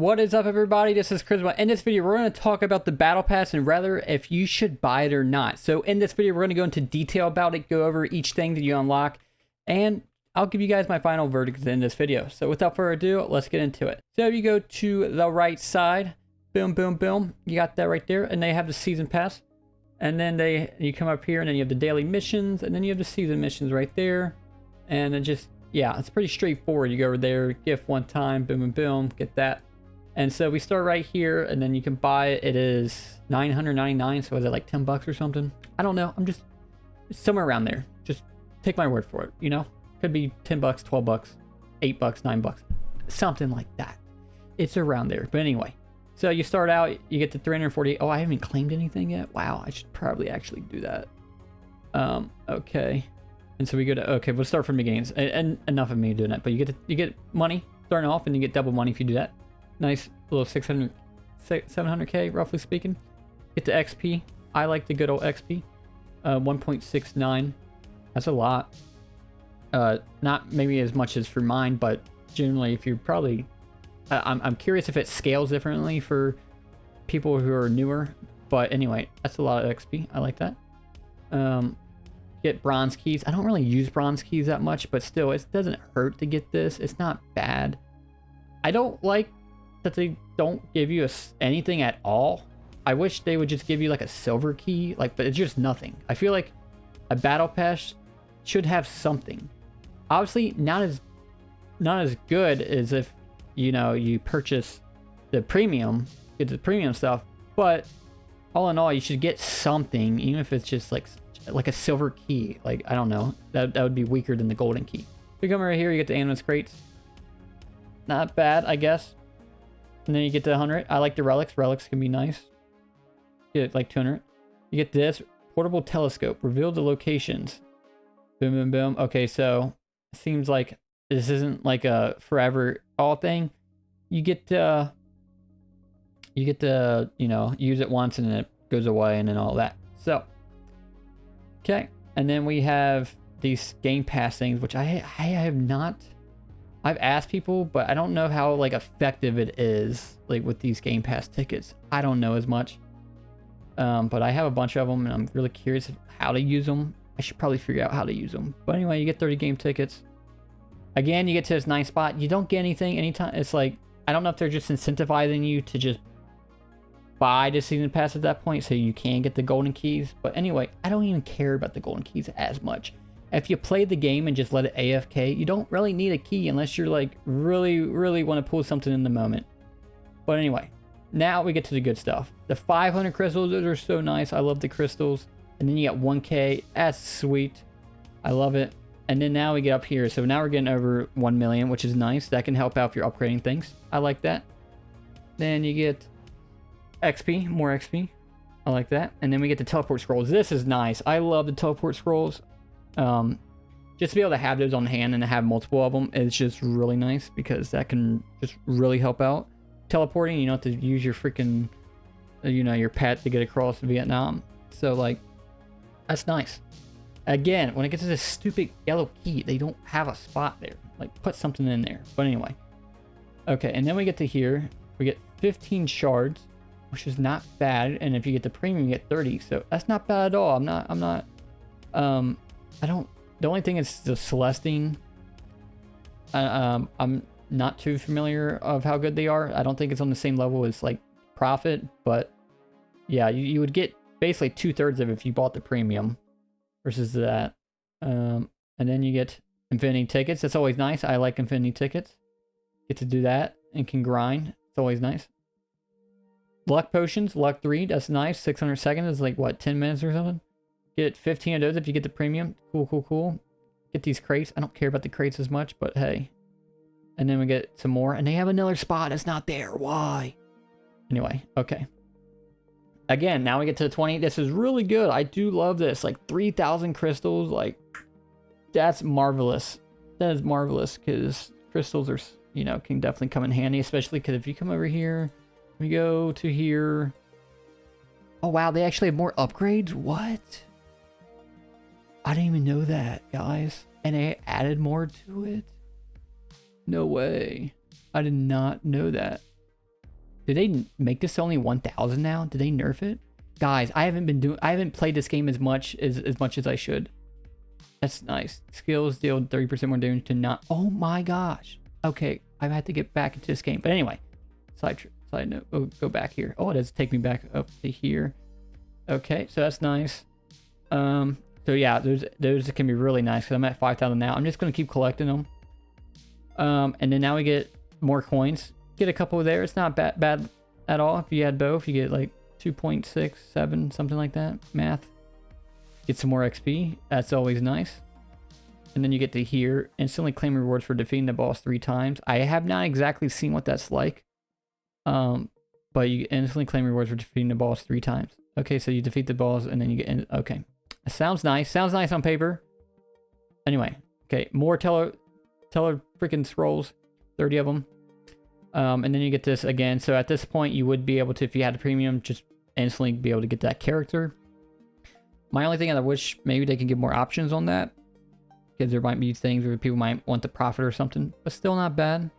What is up, everybody? This is Charisma. In this video, we're going to talk about the Battle Pass and rather if you should buy it or not. So in this video, we're going to go into detail about it, go over each thing that you unlock, and I'll give you guys my final verdict in this video. So without further ado, let's get into it. So if you go to the right side, boom, boom, boom, you got that right there, and they have the Season Pass. And then you come up here, and then you have the daily missions, and then you have the season missions right there. And then just, yeah, it's pretty straightforward. You go over there, gift one time, boom, boom, boom, get that. And so we start right here, and then you can buy it. It is $9.99, so is it like 10 bucks or something? I don't know. I'm just somewhere around there. Just take my word for it, you know? Could be 10 bucks, 12 bucks, 8 bucks, 9 bucks, something like that. It's around there. But anyway, so you start out, you get to 340. Oh, I haven't claimed anything yet. Wow, I should probably actually do that. Okay. And so we go to, okay, we'll start from beginnings. And enough of me doing that. But you get money starting off, and you get double money if you do that. Nice little 700k, roughly speaking. Get the XP. I like the good old XP. 1.69. That's a lot. Not maybe as much as for mine, but generally, if you're probably, I'm curious if it scales differently for people who are newer. But anyway, that's a lot of XP. I like that. Get bronze keys. I don't really use bronze keys that much, but still, it doesn't hurt to get this. It's not bad. I don't like that they don't give you anything at all. I wish they would just give you like a silver key, but it's just nothing. I feel like a battle pass should have something. Obviously, not as good as if you purchase the premium, get the premium stuff. But all in all, you should get something, even if it's just like a silver key. Like, I don't know, that would be weaker than the golden key. You come right here, you get the ambulance crates. Not bad, I guess. And then you get to 100. I like the relics. Relics can be nice. Get like 200. You get this portable telescope. Reveal the locations. Boom, boom, boom. Okay, so it seems like this isn't like a forever all thing. You get to use it once and then it goes away and then all that. So, okay. And then we have these Game Pass things, which I have not. I've asked people, but I don't know how effective it is with these Game Pass tickets. I don't know as much. But I have a bunch of them and I'm really curious how to use them. I should probably figure out how to use them. But anyway, you get 30 game tickets. Again, you get to this nice spot. You don't get anything anytime. It's like, I don't know if they're just incentivizing you to just buy the season pass at that point so you can get the golden keys. But anyway, I don't even care about the golden keys as much. If you play the game and just let it AFK, you don't really need a key unless you're really, really want to pull something in the moment. But anyway, now we get to the good stuff. The 500 crystals, those are so nice. I love the crystals. And then you got 1K. That's sweet. I love it. And then now we get up here. So now we're getting over 1 million, which is nice. That can help out if you're upgrading things. I like that. Then you get XP, more XP. I like that. And then we get the teleport scrolls. This is nice. I love the teleport scrolls. Just to be able to have those on hand and to have multiple of them is just really nice because that can just really help out. Teleporting, you don't have to use your freaking, your pet to get across Vietnam. So that's nice. Again, when it gets to this stupid yellow key, they don't have a spot there. Put something in there. But anyway. Okay, and then we get to here. We get 15 shards, which is not bad. And if you get the premium, you get 30. So that's not bad at all. The only thing is the Celestine. I'm not too familiar of how good they are. I don't think it's on the same level as Profit, but yeah, you would get basically 2/3 of it if you bought the premium versus that. And then you get Infinity tickets. That's always nice. I like Infinity tickets. Get to do that and can grind. It's always nice. Luck potions, luck 3. That's nice. 600 seconds is what, 10 minutes or something? Get 15 of those if you get the premium. Cool, cool, cool. Get these crates. I don't care about the crates as much, but hey. And then we get some more. And they have another spot that's not there. Why? Anyway, okay. Again, now we get to 20. This is really good. I do love this. 3,000 crystals. That's marvelous. That is marvelous because crystals are, can definitely come in handy. Especially because if you come over here, we go to here. Oh, wow. They actually have more upgrades? What? I didn't even know that, guys. And they added more to it? No way. I did not know that. Did they make this only 1,000 now? Did they nerf it? Guys, I haven't played this game as much as I should. That's nice. Skills deal 30% more damage to not. Oh my gosh. Okay, I've had to get back into this game. But anyway, side note. Go back here. Oh, it does take me back up to here. Okay, so that's nice. So yeah, those can be really nice because I'm at 5,000 now. I'm just gonna keep collecting them. And then now we get more coins. Get a couple there. It's not bad at all. If you add both, you get like 2.67, something like that. Math. Get some more XP. That's always nice. And then you get to here. Instantly claim rewards for defeating the boss 3 times. I have not exactly seen what that's like. But you instantly claim rewards for defeating the boss 3 times. Okay, so you defeat the boss and then you get... Okay. Sounds nice. Sounds nice on paper. Anyway. Okay, more teller freaking scrolls. 30 of them. And then you get this again. So at this point, you would be able to, if you had a premium, just instantly be able to get that character. My only thing is I wish maybe they can give more options on that. Because there might be things where people might want the profit or something. But still not bad.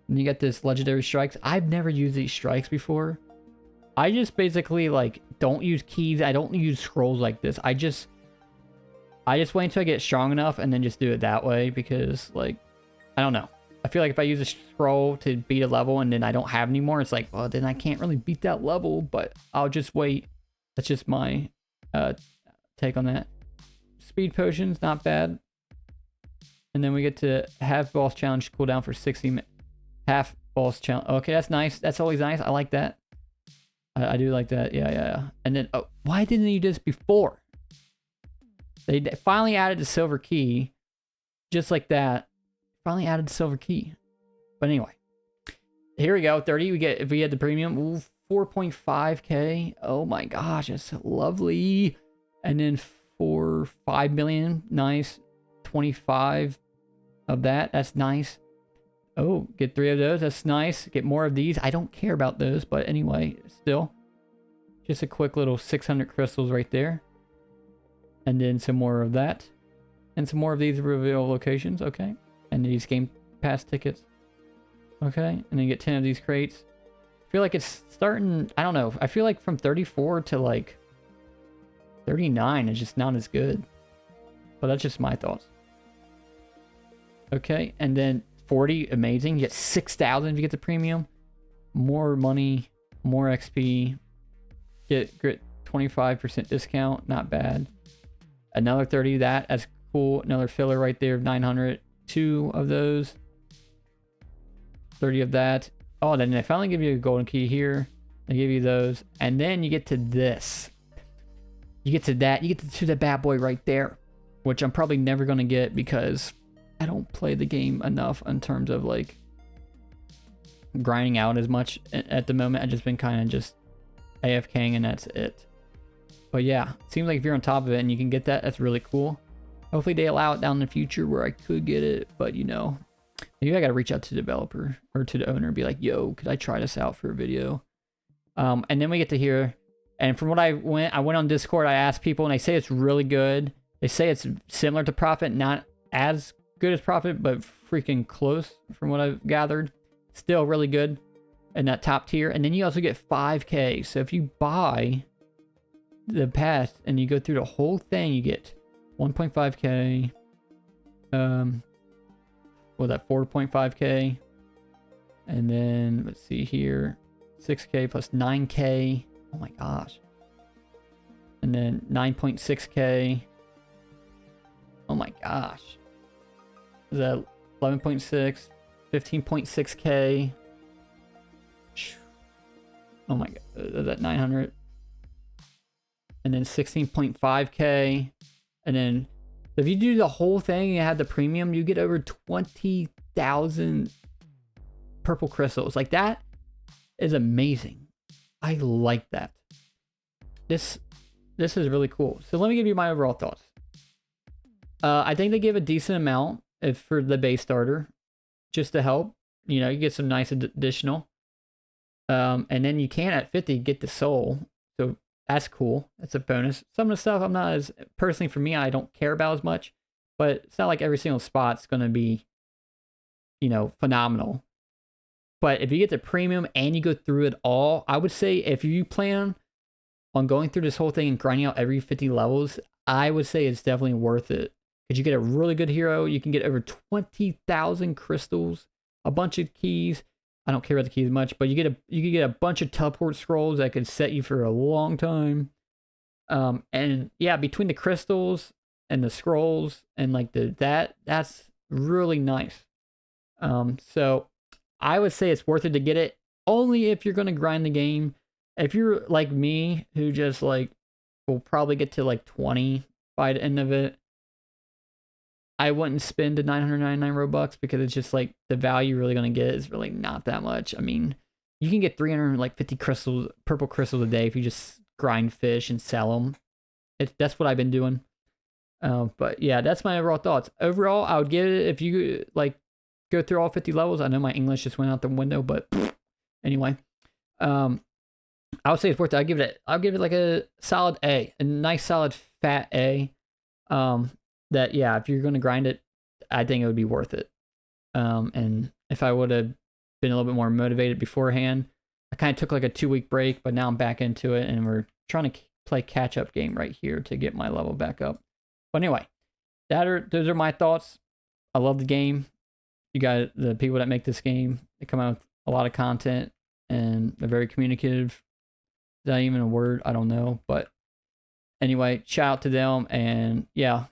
And you get this legendary strikes. I've never used these strikes before. I just basically like don't use keys. I don't use scrolls like this. I just wait until I get strong enough and then just do it that way. Because like, I don't know. I feel like if I use a scroll to beat a level and then I don't have any more, it's like, well, then I can't really beat that level, but I'll just wait. That's just my take on that. Speed potions, not bad. And then we get to half boss challenge cooldown for 60 minutes. Half boss challenge. Okay, that's nice. That's always nice. I like that. I do like that. Yeah. And then, oh, why didn't you do this before? They finally added the silver key. Just like that. Finally added the silver key. But anyway. Here we go. 30. We get, if we had the premium, ooh, 4.5k. Oh my gosh, that's lovely. And then for 5 million. Nice. 25 of that. That's nice. Oh, get 3 of those. That's nice. Get more of these. I don't care about those, but anyway, still. Just a quick little 600 crystals right there. And then some more of that. And some more of these reveal locations. Okay. And these game pass tickets. Okay. And then you get 10 of these crates. I feel like it's starting... I don't know. I feel like from 34 to like 39 is just not as good. But that's just my thoughts. Okay. And then... 40, amazing. You get 6,000 if you get the premium. More money, more XP. Get 25% discount, not bad. Another 30, that's cool. Another filler right there of 900. 2 of those. 30 of that. Oh, then they finally give you a golden key here. They give you those. And then you get to this. You get to that. You get to the bad boy right there. Which I'm probably never going to get because... I don't play the game enough in terms of like grinding out as much at the moment. I've just been kind of just AFKing and that's it. But yeah, it seems like if you're on top of it and you can get that, that's really cool. Hopefully they allow it down in the future where I could get it, but you know, maybe I got to reach out to the developer or to the owner and be like, yo, could I try this out for a video? And then we get to here. And from what I went on Discord, I asked people and they say it's really good. They say it's similar to Profit, not as good as Profit, but freaking close from what I've gathered. Still really good in that top tier. And then you also get 5k. So if you buy the pass and you go through the whole thing, you get 1.5k. Well, that 4.5k. And then let's see here, 6k plus 9k. Oh my gosh. And then 9.6k. Oh my gosh. Is that 11.6, 15.6k? Oh my god, is that 900? And then 16.5k. And then if you do the whole thing and you have the premium, you get over 20,000 purple crystals. Like that is amazing. I like that. This is really cool. So let me give you my overall thoughts. I think they give a decent amount for the base starter, just to help. You know, you get some nice additional. And then you can at 50 get the soul. So that's cool. That's a bonus. Some of the stuff I'm not as, personally for me, I don't care about as much. But it's not like every single spot's going to be, you know, phenomenal. But if you get the premium and you go through it all, I would say if you plan on going through this whole thing and grinding out every 50 levels, I would say it's definitely worth it. Because you get a really good hero. You can get over 20,000 crystals, a bunch of keys. I don't care about the keys much, but you can get a bunch of teleport scrolls that could set you for a long time. And yeah, between the crystals and the scrolls and like that's really nice. So I would say it's worth it to get it only if you're going to grind the game. If you're like me, who just like will probably get to like 20 by the end of it, I wouldn't spend the 999 Robux because it's just like the value you're really going to get is really not that much. I mean, you can get 350 crystals, purple crystals a day if you just grind fish and sell them. That's what I've been doing. But yeah, that's my overall thoughts. Overall, I would give it, if you like go through all 50 levels. I know my English just went out the window, but anyway, I would say it's worth it. I'll give it like a solid A, a nice solid fat A. That yeah, if you're gonna grind it, I think it would be worth it. And if I would have been a little bit more motivated beforehand, I kind of took like a 2-week break, but now I'm back into it, and we're trying to play catch up game right here to get my level back up. But anyway, those are my thoughts. I love the game. You got the people that make this game. They come out with a lot of content, and they're very communicative. Is that even a word? I don't know, but anyway, shout out to them, and yeah,